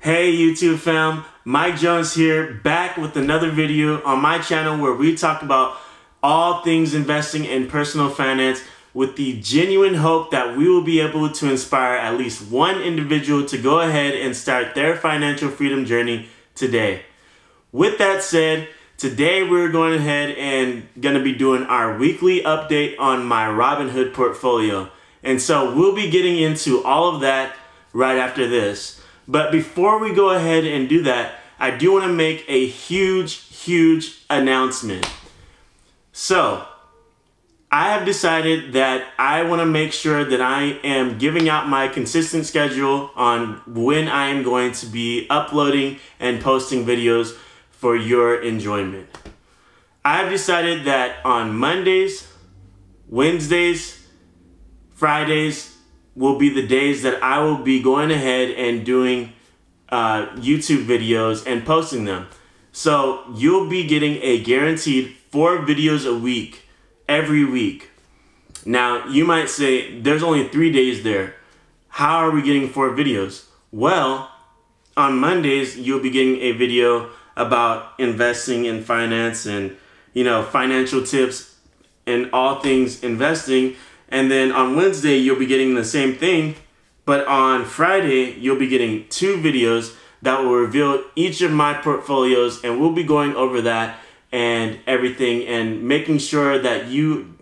Hey YouTube fam, Mike Jones here, back with another video on my channel where we talk about all things investing in personal finance with the genuine hope that we will be able to inspire at least one individual to go ahead and start their financial freedom journey today. With that said, today we're going ahead and going to be doing our weekly update on my Robinhood portfolio. And so we'll be getting into all of that right after this. But before we go ahead and do that, I do want to make a huge announcement. So, I have decided that I want to make sure that I am giving out my consistent schedule on when I am going to be uploading and posting videos for your enjoyment. I have decided that on Mondays, Wednesdays, Fridays will be the days that I will be going ahead and doing YouTube videos and posting them. So you'll be getting a guaranteed 4 videos a week, every week. Now you might say, there's only 3 days there. How are we getting 4 videos? Well, on Mondays, you'll be getting a video about investing in finance and, financial tips and all things investing. And then on Wednesday, you'll be getting the same thing. But on Friday, you'll be getting 2 videos that will reveal each of my portfolios. And we'll be going over that and everything and making sure that you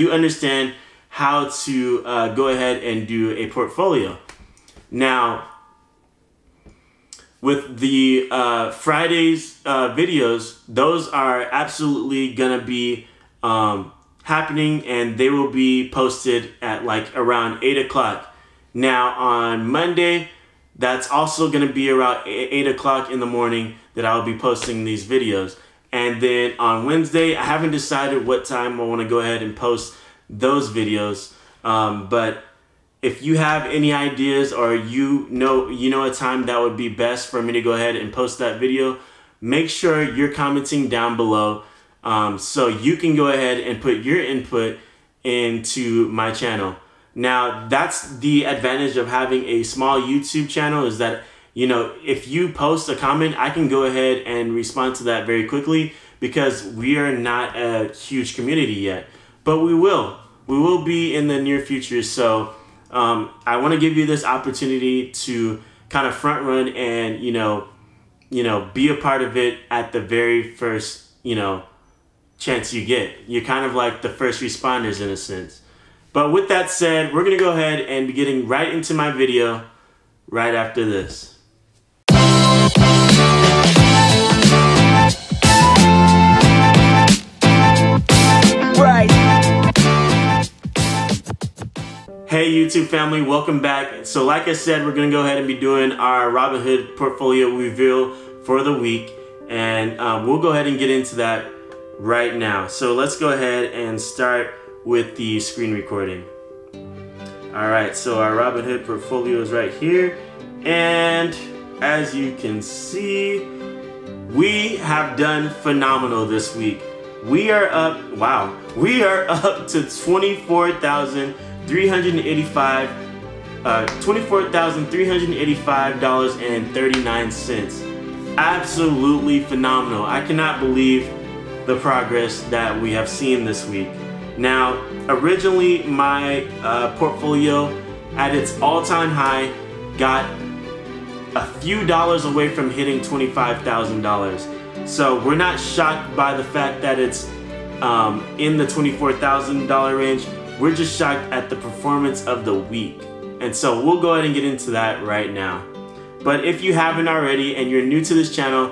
understand how to go ahead and do a portfolio. Now, with the Friday's videos, those are absolutely gonna be happening, and they will be posted at like around 8 o'clock. Now on Monday, that's also going to be around 8 o'clock in the morning that I'll be posting these videos. And then on Wednesday, I haven't decided what time I want to go ahead and post those videos. But if you have any ideas or you know a time that would be best for me to go ahead and post that video, make sure you're commenting down below. So you can go ahead and put your input into my channel. Now, that's the advantage of having a small YouTube channel, is that, if you post a comment, I can go ahead and respond to that very quickly, because we are not a huge community yet, but we will be in the near future. So I want to give you this opportunity to kind of front run and, be a part of it at the very first, chance you get. You're kind of like the first responders in a sense. But with that said, we're gonna go ahead and be getting right into my video right after this. Right. Hey YouTube family, welcome back. So like I said, we're gonna go ahead and be doing our Robinhood portfolio reveal for the week, and we'll go ahead and get into that right now. So let's go ahead and start with the screen recording. Alright, so our Robinhood portfolio is right here, and as you can see, we have done phenomenal this week. We are up, wow, we are up to $24,385.39. Absolutely phenomenal. I cannot believe the progress that we have seen this week. Now, originally my portfolio at its all-time high got a few dollars away from hitting $25,000. So we're not shocked by the fact that it's in the $24,000 range. We're just shocked at the performance of the week. And so we'll go ahead and get into that right now. But if you haven't already and you're new to this channel,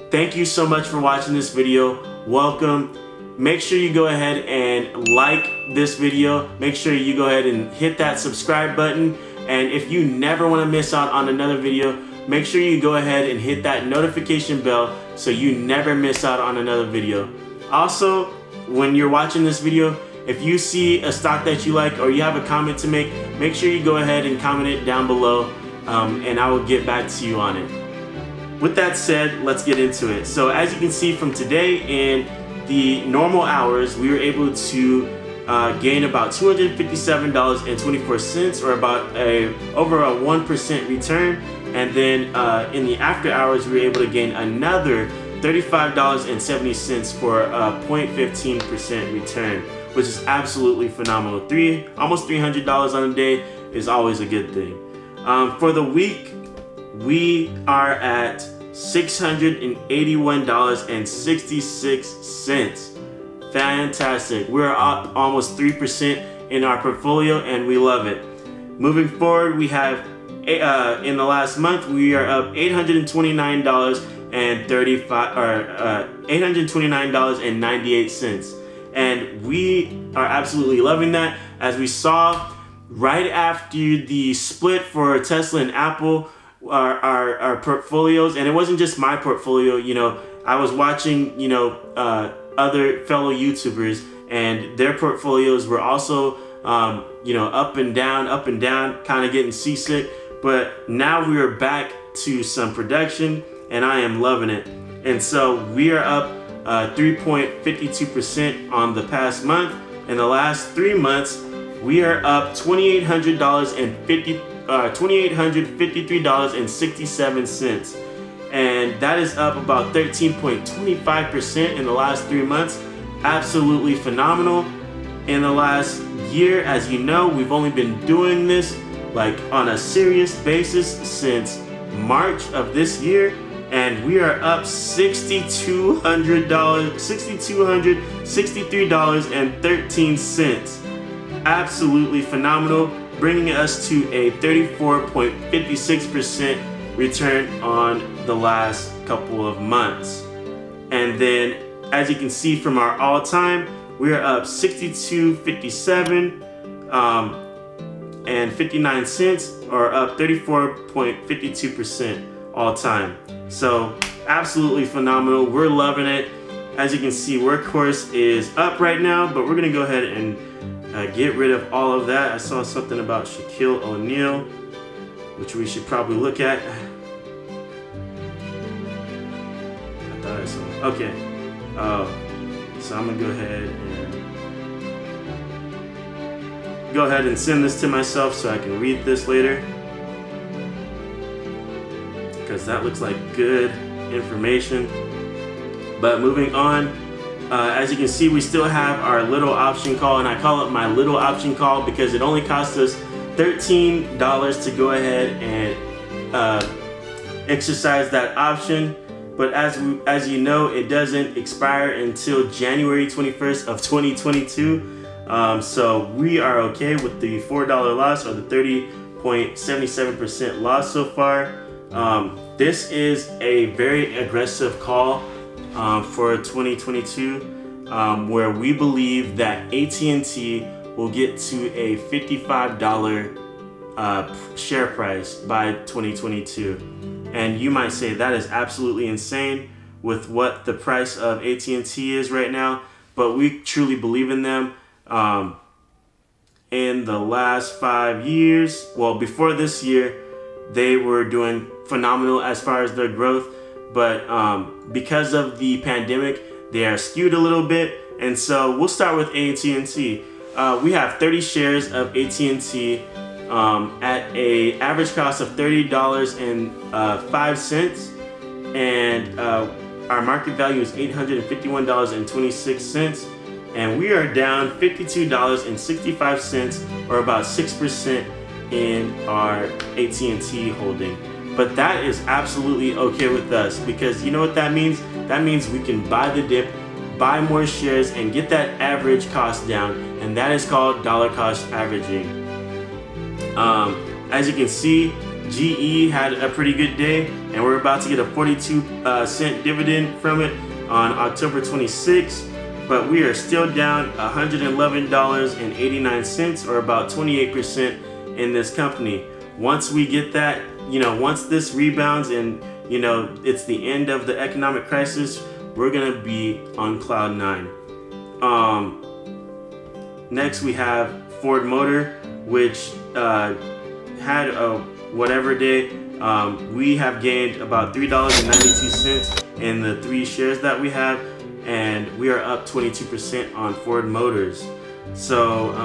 thank you so much for watching this video. Welcome. Make sure you go ahead and like this video. Make sure you go ahead and hit that subscribe button. And if you never want to miss out on another video, make sure you go ahead and hit that notification bell so you never miss out on another video. Also, when you're watching this video, if you see a stock that you like or you have a comment to make sure you go ahead and comment it down below, and I will get back to you on it. With that said, let's get into it. So as you can see from today, in the normal hours, we were able to gain about $257.24, or about over a 1% return. And then in the after hours, we were able to gain another $35.70 for a 0.15% return, which is absolutely phenomenal. Almost $300 on a day is always a good thing. For the week, we are at $681.66. Fantastic. We're up almost 3% in our portfolio, and we love it. Moving forward, we have in the last month, we are up $829.98, and we are absolutely loving that. As we saw right after the split for Tesla and Apple, our portfolios, and it wasn't just my portfolio, you know, I was watching, you know, other fellow YouTubers, and their portfolios were also you know, up and down, kind of getting seasick. But now we are back to some production, and I am loving it. And so we are up 3.52% on the past month. In the last 3 months, we are up $2,853.67, and that is up about 13.25% in the last 3 months. Absolutely phenomenal. In the last year, as you know, we've only been doing this like on a serious basis since March of this year, and we are up $6,263.13. Absolutely phenomenal, bringing us to a 34.56% return on the last couple of months. And then, as you can see from our all-time, we are up $62.57 and 59 cents, or up 34.52% all time. So absolutely phenomenal. We're loving it. As you can see, Workhorse is up right now, but we're gonna go ahead and get rid of all of that. I saw something about Shaquille O'Neal, which we should probably look at. I thought I saw. Okay. So I'm gonna go ahead and send this to myself so I can read this later, because that looks like good information. But moving on, as you can see, we still have our little option call, and I call it my little option call because it only costs us $13 to go ahead and exercise that option. But as you know, it doesn't expire until January 21st of 2022. So we are okay with the $4 loss, or the 30.77% loss so far. This is a very aggressive call for 2022, where we believe that AT&T will get to a $55 share price by 2022. And you might say that is absolutely insane with what the price of AT&T is right now, but we truly believe in them. In the last 5 years, well, before this year, they were doing phenomenal as far as their growth, but because of the pandemic, they are skewed a little bit. And so we'll start with AT&T. We have 30 shares of AT&T at a average cost of $30.05, and our market value is $851.26. And we are down $52.65, or about 6% in our AT&T holding. But that is absolutely okay with us, because you know what that means? That means we can buy the dip, buy more shares, and get that average cost down, and that is called dollar cost averaging. As you can see, GE had a pretty good day, and we're about to get a 42-cent dividend from it on October 26th. But we are still down $111.89, or about 28% in this company. Once we get that, you know, once this rebounds and, you know, it's the end of the economic crisis, we're gonna be on cloud 9. Next we have Ford Motor, which had a whatever day. We have gained about $3.92 in the 3 shares that we have, and we are up 22% on Ford Motors. So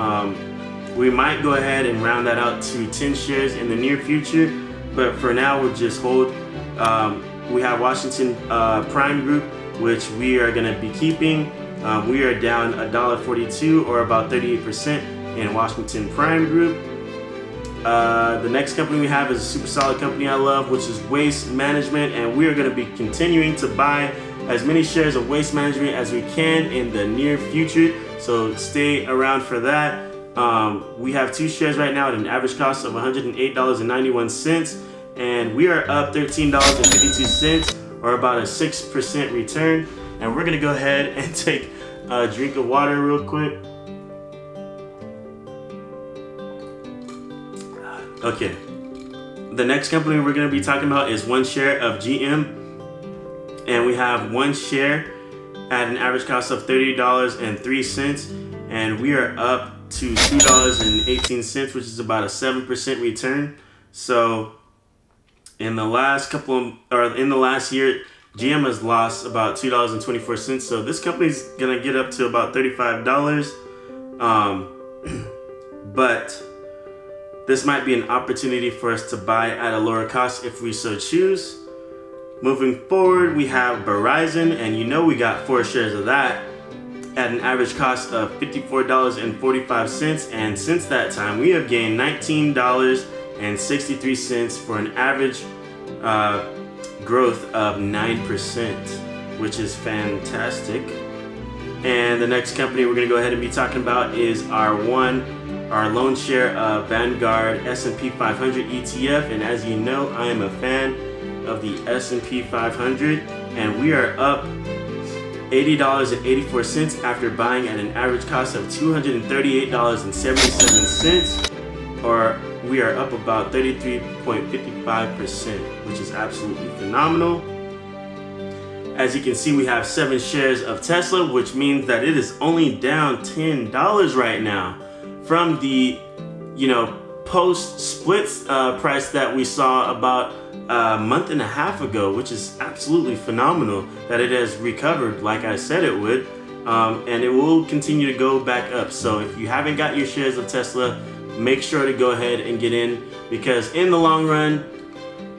we might go ahead and round that out to 10 shares in the near future, but for now we'll just hold. We have Washington Prime Group, which we are going to be keeping. We are down $1.42 or about 38% in Washington Prime Group. The next company we have is a super solid company I love, which is Waste Management, and we are going to be continuing to buy as many shares of Waste Management as we can in the near future, so stay around for that. We have 2 shares right now at an average cost of $108.91, and we are up $13.52 or about a 6% return. And we're gonna go ahead and take a drink of water real quick. Okay, the next company we're gonna be talking about is 1 share of GM, and we have 1 share at an average cost of $30.03, and we are up to $2.18, which is about a 7% return. So in the last year, GM has lost about $2.24. So this company's gonna get up to about $35. But this might be an opportunity for us to buy at a lower cost if we so choose. Moving forward, we have Verizon, and you know we got 4 shares of that at an average cost of $54.45, and since that time we have gained $19.63 for an average growth of 9%, which is fantastic. And the next company we're going to go ahead and be talking about is our lone share of Vanguard S&P 500 ETF, and as you know, I am a fan of the S&P 500, and we are up $80.84 after buying at an average cost of $238.77, or we are up about 33.55%, which is absolutely phenomenal. As you can see, we have 7 shares of Tesla, which means that it is only down $10 right now from the, post-split price that we saw about a month and a half ago, which is absolutely phenomenal that it has recovered like I said it would, and it will continue to go back up. So if you haven't got your shares of Tesla, make sure to go ahead and get in, because in the long run,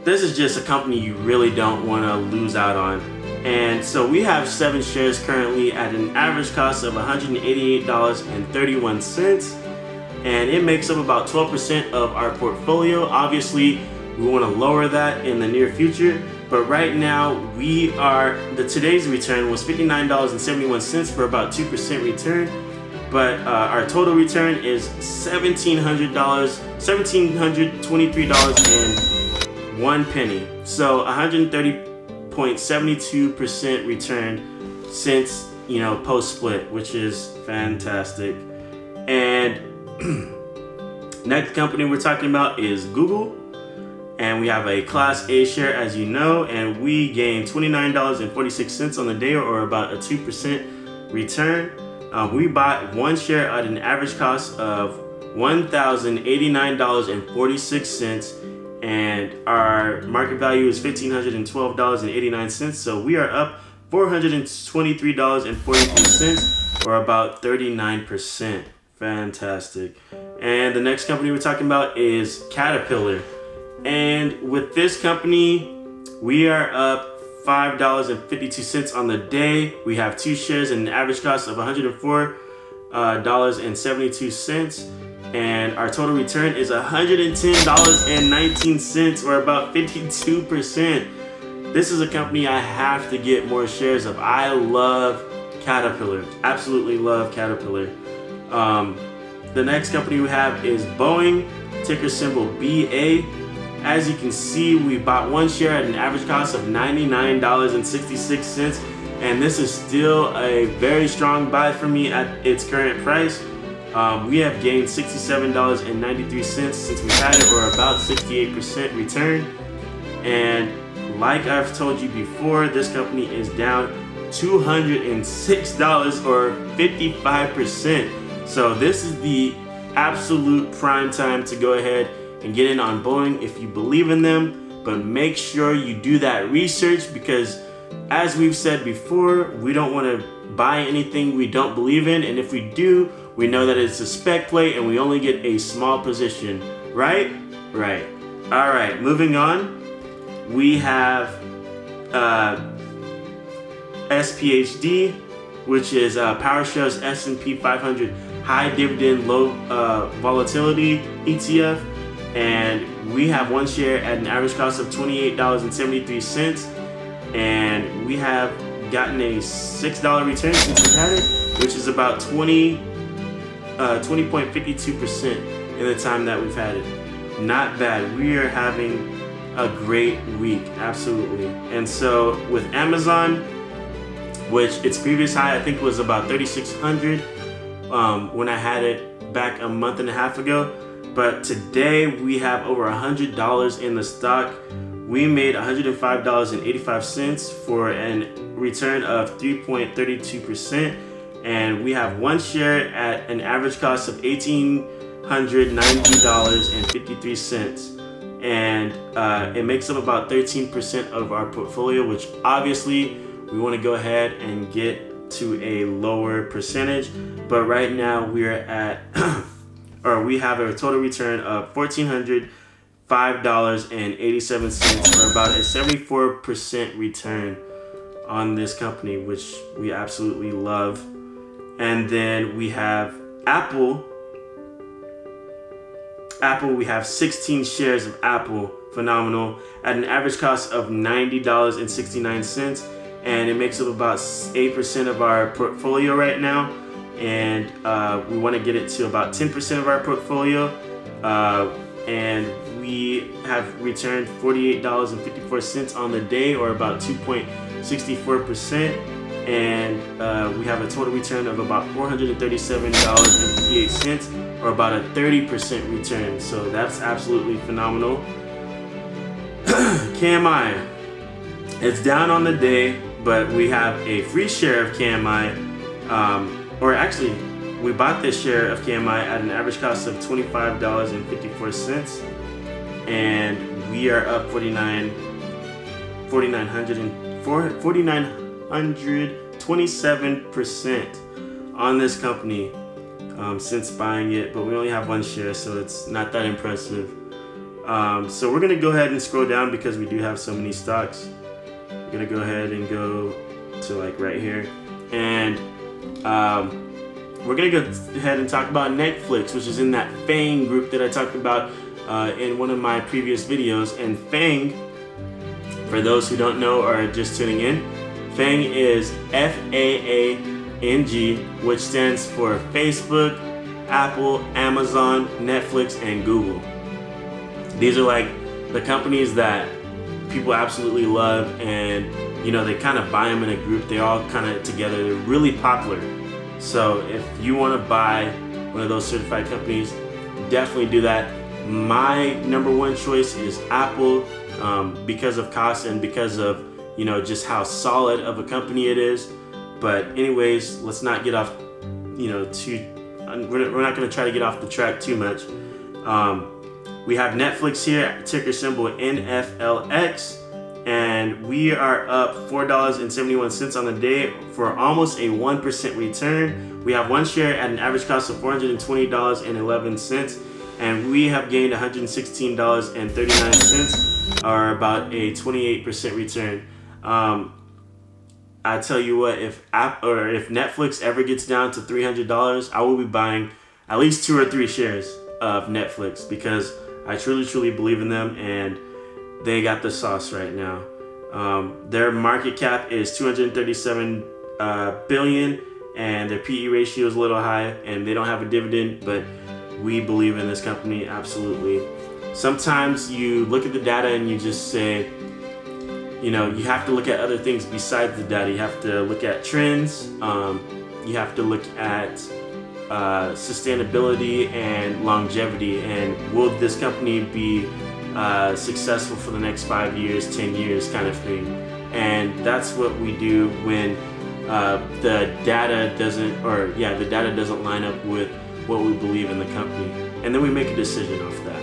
this is just a company you really don't want to lose out on. And so we have 7 shares currently at an average cost of $188.31, and it makes up about 12% of our portfolio. Obviously, we want to lower that in the near future, but right now today's return was $59.71 for about 2% return, but our total return is $1,723.01, so 130.72% return since post split, which is fantastic. And next company we're talking about is Google, and we have a Class A share, as you know, and we gained $29.46 on the day, or about a 2% return. We bought 1 share at an average cost of $1,089.46, and our market value is $1,512.89, so we are up $423.43, or about 39%. Fantastic. And the next company we're talking about is Caterpillar, and with this company we are up $5.52 on the day. We have 2 shares and an average cost of $104.72, and our total return is $110.19, or about 52%. This is a company I have to get more shares of. I love Caterpillar, absolutely love Caterpillar. The next company we have is Boeing, ticker symbol BA. As you can see, we bought 1 share at an average cost of $99.66, and this is still a very strong buy for me at its current price. We have gained $67.93 since we had it, or about 68% return. And like I've told you before, this company is down $206 or 55%. So this is the absolute prime time to go ahead and get in on Boeing if you believe in them, but make sure you do that research, because as we've said before, we don't want to buy anything we don't believe in, and if we do, we know that it's a spec play and we only get a small position, right? Right. All right, moving on. We have SPHD, which is PowerShell's S&P 500 high dividend, low volatility ETF. And we have one share at an average cost of $28.73. And we have gotten a $6 return since we've had it, which is about 20.52% in the time that we've had it. Not bad. We are having a great week, absolutely. And so with Amazon, which its previous high I think was about 3,600 when I had it back a month and a half ago, but today we have over $100 in the stock. We made $105.85 for a return of 3.32%, and we have one share at an average cost of $1,890.53. And it makes up about 13% of our portfolio, which obviously we want to go ahead and get to a lower percentage. But right now we are at, or we have a total return of $1,405.87, or about a 74% return on this company, which we absolutely love. And then we have Apple. We have 16 shares of Apple, phenomenal, at an average cost of $90.69, and it makes up about 8% of our portfolio right now, and we want to get it to about 10% of our portfolio, and we have returned $48.54 on the day, or about 2.64%, and we have a total return of about $437.58, or about a 30% return. So that's absolutely phenomenal. KMI, it's down on the day, but we have a free share of KMI, or actually we bought this share of KMI at an average cost of $25.54, and we are up 4,927% on this company since buying it, but we only have one share, so it's not that impressive. So we're gonna go ahead and scroll down because we do have so many stocks. We're gonna go ahead and go to like right here, and we're gonna go ahead and talk about Netflix, which is in that FANG group that I talked about in one of my previous videos. And FANG, for those who don't know or are just tuning in, FANG is FAANG, which stands for Facebook, Apple, Amazon, Netflix, and Google. These are like the companies that people absolutely love, and you know, they kind of buy them in a group. They're all kind of together. They're really popular. So if you want to buy one of those certified companies, definitely do that. My number one choice is Apple, because of cost and because of, you know, just how solid of a company it is. But anyways, let's not get off, you know, we're not going to try to get off the track too much. We have Netflix here, ticker symbol NFLX, and we are up $4.71 on the day for almost a 1% return. We have one share at an average cost of $420.11, and we have gained $116.39, or about a 28% return. I tell you what, if Netflix ever gets down to $300, I will be buying at least 2 or 3 shares of Netflix, because I truly believe in them, and they got the sauce right now. Their market cap is $237 billion, and their PE ratio is a little high, and they don't have a dividend, but we believe in this company absolutely. Sometimes you look at the data and you just say, you know, you have to look at other things besides the data. You have to look at trends. You have to look at sustainability and longevity, and will this company be successful for the next 5 years, 10 years kind of thing. And that's what we do when the data doesn't line up with what we believe in the company, and then we make a decision off that.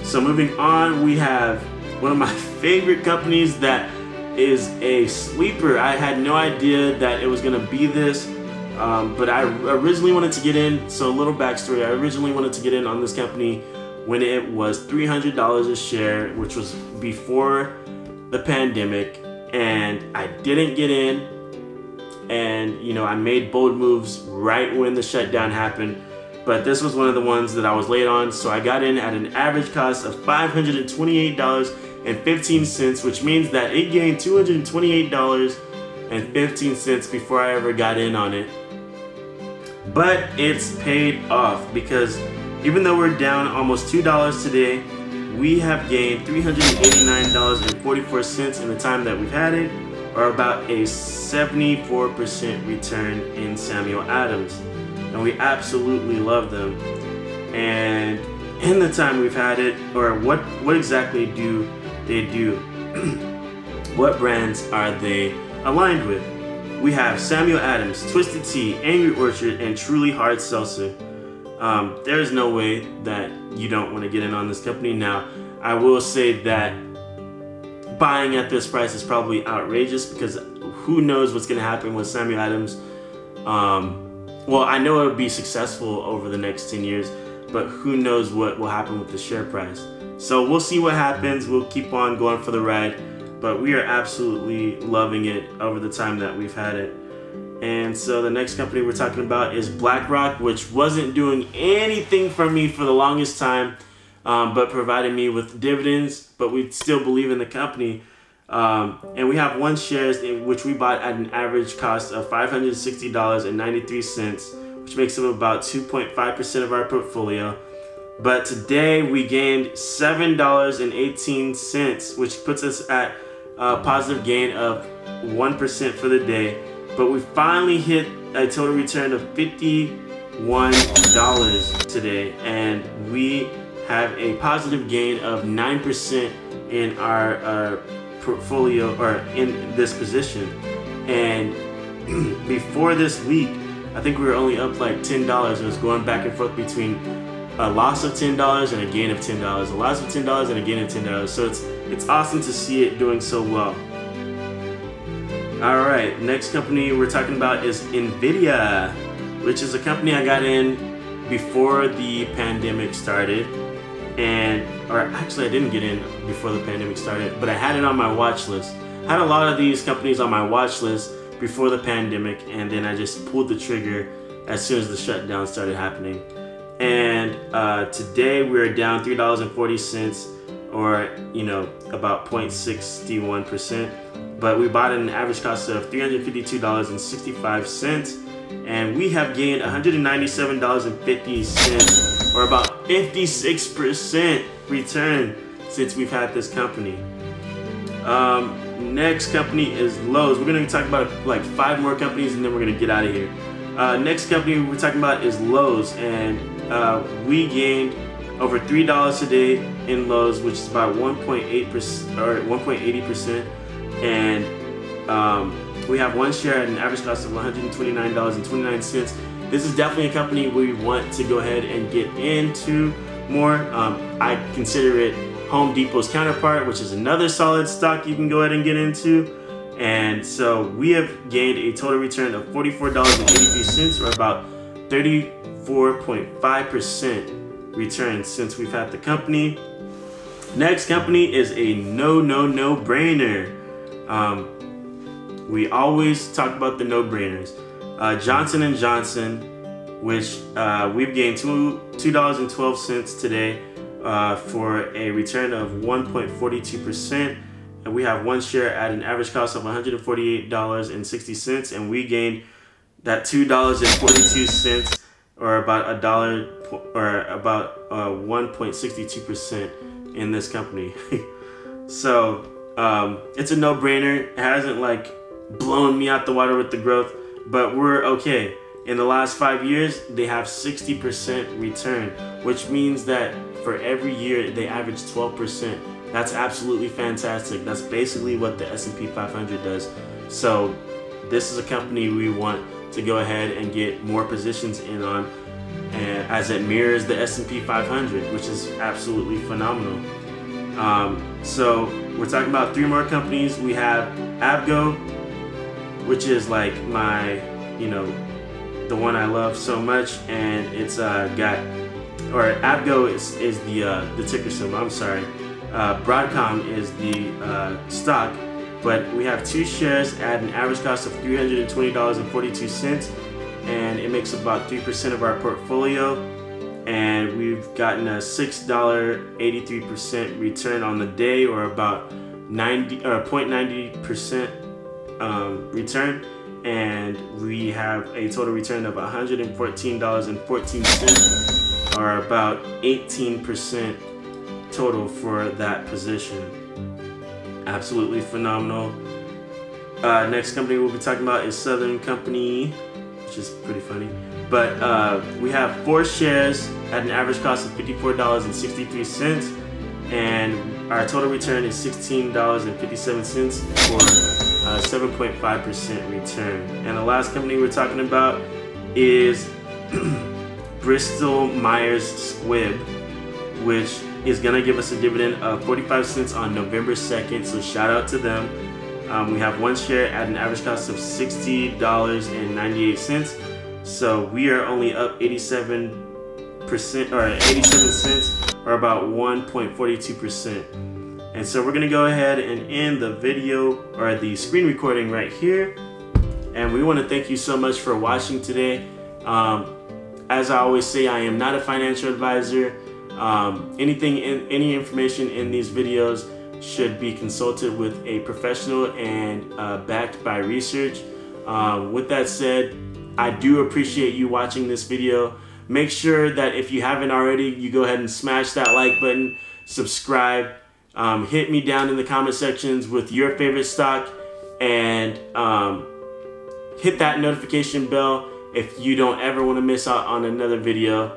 So moving on, we have one of my favorite companies that is a sleeper. I had no idea that it was gonna be this, but I originally wanted to get in. So a little backstory, I originally wanted to get in on this company when it was $300 a share, which was before the pandemic, and I didn't get in. And you know, I made bold moves right when the shutdown happened, but this was one of the ones that I was late on, so I got in at an average cost of $528.15, which means that it gained $228.15 before I ever got in on it. But it's paid off, because even though we're down almost $2 today, we have gained $389.44 in the time that we've had it, or about a 74% return in Samuel Adams. And we absolutely love them. And in the time we've had it, or what exactly do they do? What brands are they aligned with? We have Samuel Adams, Twisted Tea, Angry Orchard, and Truly Hard Seltzer. There's no way that you don't want to get in on this company. Now, I will say that buying at this price is probably outrageous, because who knows what's going to happen with Samuel Adams. Well, I know it'll be successful over the next 10 years, but who knows what will happen with the share price. So we'll see what happens. We'll keep on going for the ride, but we are absolutely loving it over the time that we've had it. And so the next company we're talking about is BlackRock, which wasn't doing anything for me for the longest time, but provided me with dividends, but we still believe in the company. And we have one shares which we bought at an average cost of $560.93, which makes up about 2.5% of our portfolio. But today we gained $7.18, which puts us at a positive gain of 1% for the day. But we finally hit a total return of $51 today, and we have a positive gain of 9% in our portfolio, or in this position. And before this week, I think we were only up like $10. It was going back and forth between a loss of $10 and a gain of $10, a loss of $10 and a gain of $10. So it's awesome to see it doing so well. All right, next company we're talking about is Nvidia, which is a company I got in before the pandemic started. Or actually I didn't get in before the pandemic started, but I had it on my watch list. I had a lot of these companies on my watch list before the pandemic, and then I just pulled the trigger as soon as the shutdown started happening. And today we're down $3.40, or you know, about 0.61%. But we bought at an average cost of $352.65, and we have gained $197.50, or about 56% return since we've had this company. Next company is Lowe's. We're going to talk about like 5 more companies, and then we're going to get out of here. Next company we're talking about is Lowe's, and we gained over $3 today in Lowe's, which is about 1.8% or 1.80%. And we have one share at an average cost of $129.29. This is definitely a company we want to go ahead and get into more. I consider it Home Depot's counterpart, which is another solid stock you can go ahead and get into. And so we have gained a total return of $44.83, or about 34.5% return since we've had the company. Next company is a no-brainer. We always talk about the no-brainers. Johnson & Johnson, which we've gained $2.12 today for a return of 1.42%. And we have one share at an average cost of $148.60, and we gained that $2.42, or about $1, or about 1.62% in this company. So it's a no-brainer. It hasn't like blown me out the water with the growth, but we're okay. In the last 5 years, they have 60% return, which means that for every year they average 12%. That's absolutely fantastic. That's basically what the S&P 500 does. So this is a company we want to go ahead and get more positions in on, as it mirrors the S&P 500, which is absolutely phenomenal. So we're talking about 3 more companies. We have Abgo, which is like my, the one I love so much, and it's got or Abgo is the ticker symbol. I'm sorry. Broadcom is the stock, but we have 2 shares at an average cost of $320.42, and it makes about 3% of our portfolio, and we've gotten a $6.83% return on the day, or about 0.90% return, and we have a total return of $114.14, or about 18% total for that position. Absolutely phenomenal. Next company we'll be talking about is Southern Company, which is pretty funny. But we have 4 shares at an average cost of $54.63, and our total return is $16.57 for 7.5% return. And the last company we're talking about is Bristol Myers Squibb, which is gonna give us a dividend of 45 cents on November 2nd, so shout out to them. We have 1 share at an average cost of $60.98, so we are only up 87% or 87 cents, or about 1.42%. And so we're gonna go ahead and end the video, or the screen recording right here. And we want to thank you so much for watching today. As I always say, I am not a financial advisor. Any information in these videos should be consulted with a professional and backed by research. With that said, I do appreciate you watching this video. Make sure that if you haven't already, you go ahead and smash that like button, subscribe, hit me down in the comment sections with your favorite stock, and hit that notification bell if you don't ever want to miss out on another video.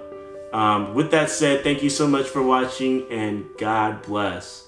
With that said, thank you so much for watching, and God bless.